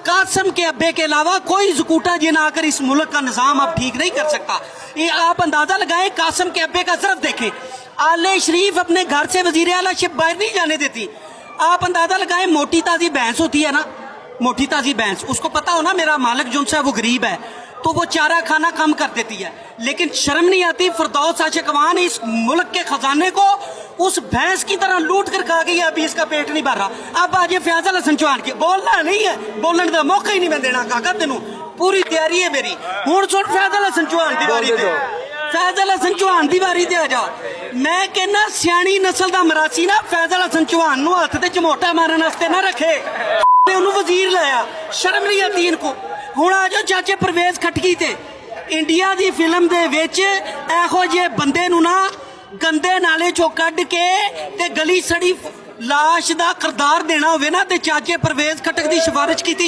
कासम के अब्बे के अलावा कोई ज़कूटा जिन आकर इस मुल्क का निज़ाम अब ठीक नहीं कर सकता। ये आप अंदाज़ा लगाएं, कासम के अब्बे का ज़र्फ देखें, आले शरीफ अपने घर से वज़ीर आला शिप बाहर नहीं जाने देती। आप अंदाज़ा लगाएं, मोटी ताज़ी भैंस होती है ना, मोटी ताज़ी भैंस, उसको पता हो ना मेरा मालिक जो है वो गरीब है, तो वो चारा खाना कम कर देती है, लेकिन शर्म नहीं आती फिरदौस आशिकवान इस मुल्क के खजाने को उस भैंस की तरह लूट कर खा गई है, अभी इसका पेट नहीं भर रहा। अब आज ये फैजल हसन चौहान की बोलना नहीं है, बोलने का मौका ही नहीं मैं देना काका, तेनू पूरी तैयारी है मेरी। हुण सुन फैजल हसन चौहान की बारी ते, फैजल हसन चौहान की बारी ते आ जा। मैं कहना सियाणी नस्ल का मरासी ना फैजल हसन चौहान नू हथ ते झमोटा मारन वास्ते ना रखे, उन्होंने वजीर लाया, शर्म नहीं आती इनको। हुण आ जाओ चाचे परवेज खटकी ते, इंडिया की फिल्म दे विच एहो जे बंदे नू ना गंदे नाले चो कढ़ के ते गली सड़ी लाश दा किरदार देना होवे ना, ते चाचे परवेज खटक दी सिफारिश की